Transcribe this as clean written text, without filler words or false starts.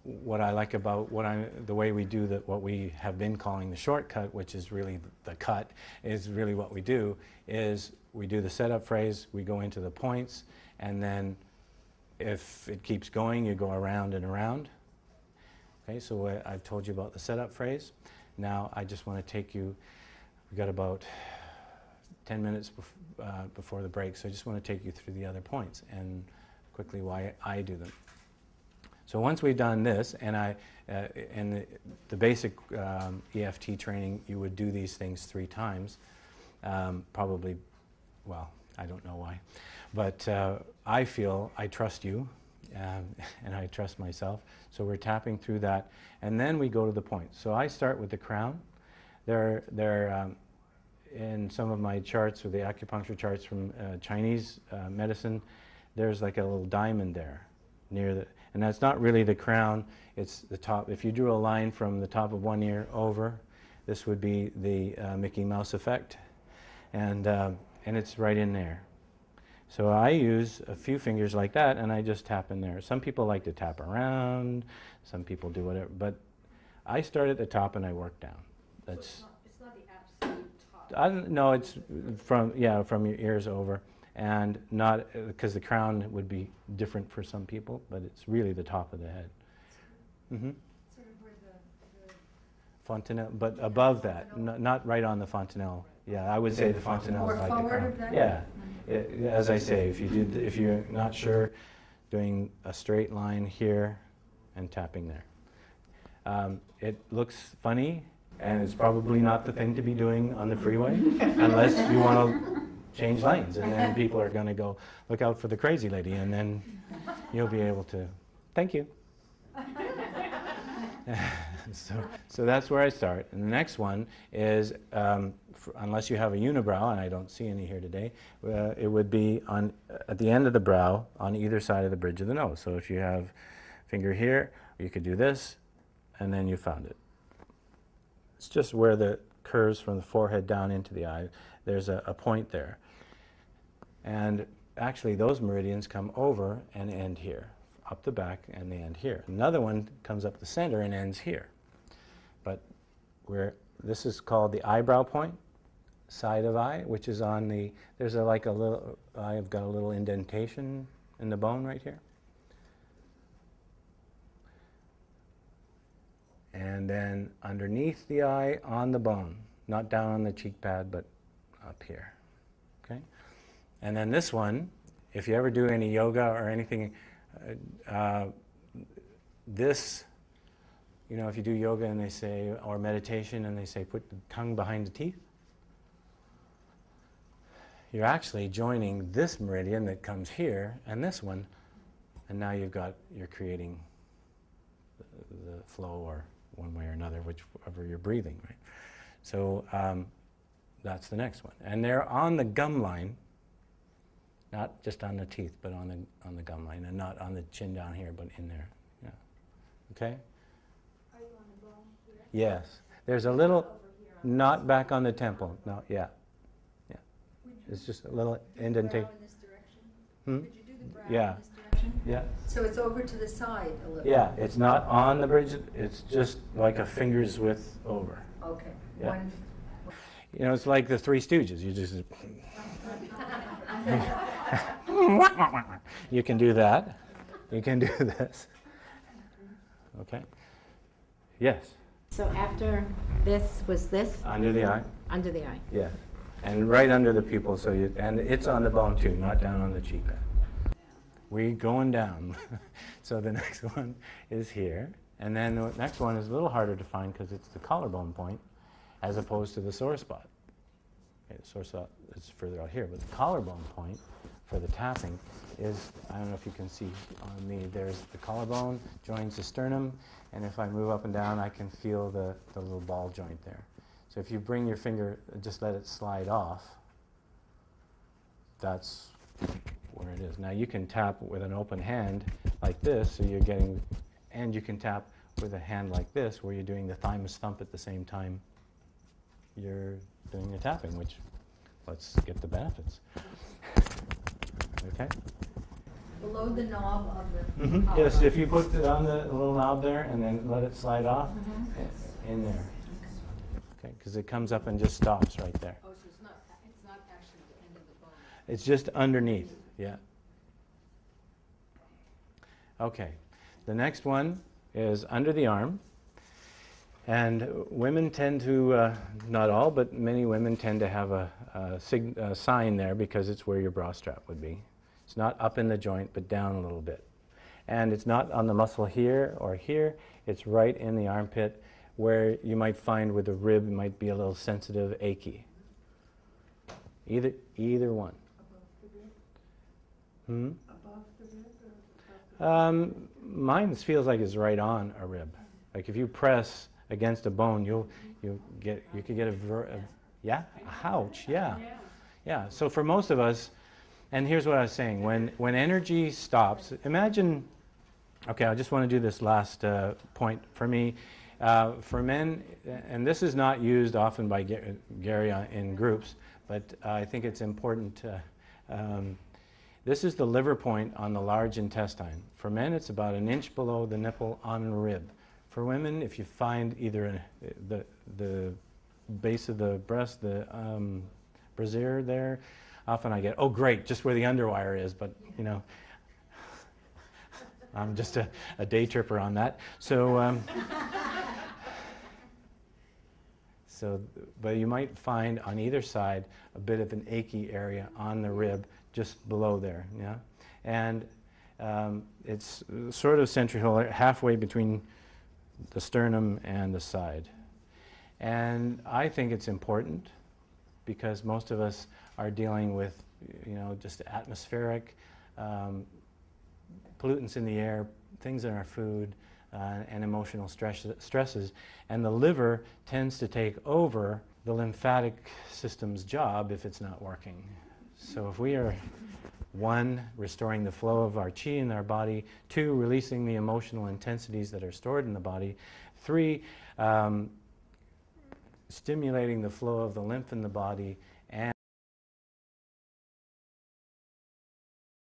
what I like about the way we do what we have been calling the shortcut, which is really the cut, is really what we do, is we do the setup phrase, we go into the points, and then if it keeps going, you go around and around. Okay, so I've told you about the setup phrase. Now I just want to take you, we've got about 10 minutes before the break, so I just want to take you through the other points and quickly why I do them. So once we've done this, and in the basic EFT training, you would do these things 3 times, probably, well, I don't know why, but I feel I trust you, and I trust myself, so we're tapping through that, and then we go to the points. So I start with the crown. They're in some of my charts, or the acupuncture charts from Chinese medicine, there's like a little diamond there near the, and that's not really the crown, it's the top. If you drew a line from the top of one ear over, this would be the Mickey Mouse effect, and it's right in there. So I use a few fingers like that, and I just tap in there. Some people like to tap around, some people do whatever, but I start at the top and I work down. That's, so it's not the absolute top? No, it's from your ears over. And not, because the crown would be different for some people, but it's really the top of the head. Mm-hmm. Sort of where the fontanelle, but above that, not right on the fontanelle. Yeah, I would say the fontanelle is like the crown. Yeah, as I say, if you're not sure, doing a straight line here and tapping there. It looks funny, and it's probably not the thing to be doing on the freeway, unless you want to change lanes, and then people are going to go, look out for the crazy lady, and then you'll be able to, thank you. So that's where I start. And the next one is, unless you have a unibrow, and I don't see any here today, it would be at the end of the brow on either side of the bridge of the nose. So if you have finger here, you could do this, and then you found it. It's just where the curves from the forehead down into the eye. There's a point there. And actually those meridians come over and end here, up the back, and they end here. Another one comes up the center and ends here. But this is called the eyebrow point, side of eye, which is on the, there's like a little, I've got a little indentation in the bone right here. And then underneath the eye on the bone, not down on the cheek pad, but up here, okay? And then this one, if you ever do any yoga or anything, this, you know, if you do yoga and they say, or meditation, and they say put the tongue behind the teeth, you're actually joining this meridian that comes here and this one, and now you're creating the flow, or one way or another, whichever you're breathing, right? So that's the next one. And they're on the gum line, not just on the teeth, but on the gum line, and not on the chin down here, but in there. Yeah. Okay? Are you on the bone here? Yes. There's a little, not back on the temple. No, yeah. Yeah. It's just a little indentation. In this direction? Hmm? Could you do the brow Yeah. in this direction? Yeah. So it's over to the side a little? Yeah, it's not on the bridge, it's just like a finger's width over. Okay. Yeah. One. You know, it's like the Three Stooges. You just... You can do that. You can do this. Okay? Yes? So after this was this? Under the eye? Under the eye. Yeah. And right under the pupil, and it's on the bone too, not down on the cheek. We're going down. So the next one is here. And then the next one is a little harder to find because it's the collarbone point as opposed to the sore spot. Okay, the sore spot is further out here, but the collarbone point for the tapping is, I don't know if you can see on me, there's the collarbone, joins the sternum, and if I move up and down, I can feel the little ball joint there. So if you bring your finger, just let it slide off, that's where it is. Now you can tap with an open hand like this, so you're getting, and you can tap with a hand like this, where you're doing the thymus thump at the same time you're doing the tapping, which, let's get the benefits. Okay? Below the knob of the Mhm. collar. Yes, if you put it on the little knob there and then let it slide off in there. Okay, because it comes up and just stops right there. Oh, so it's not actually the end of the bone. It's just underneath, yeah. Okay, the next one is under the arm. And women tend to, not all, but many women tend to have a sign there because it's where your bra strap would be. It's not up in the joint, but down a little bit. And it's not on the muscle here or here. It's right in the armpit where you might find with the rib it might be a little sensitive, achy. Either one. Hmm? Above the rib or above the Mine feels like it's right on a rib. Like if you press against a bone, you could get a ouch, yeah. So for most of us, and here's what I was saying: when energy stops, imagine. Okay, I just want to do this last point for me. For men, and this is not used often by Gary in groups, but I think it's important. This is the liver point on the large intestine. For men, it's about an inch below the nipple on the rib. For women, if you find either the base of the breast, the brassiere there, often I get, oh great, just where the underwire is, but you know, I'm just a day tripper on that. So, but you might find on either side a bit of an achy area on the rib just below there, yeah? And it's sort of central, halfway between the sternum and the side. And I think it's important because most of us are dealing with, you know, just atmospheric pollutants in the air, things in our food, and emotional stresses. And the liver tends to take over the lymphatic system's job if it's not working. So if we are, 1, restoring the flow of our chi in our body, 2, releasing the emotional intensities that are stored in the body, 3, stimulating the flow of the lymph in the body,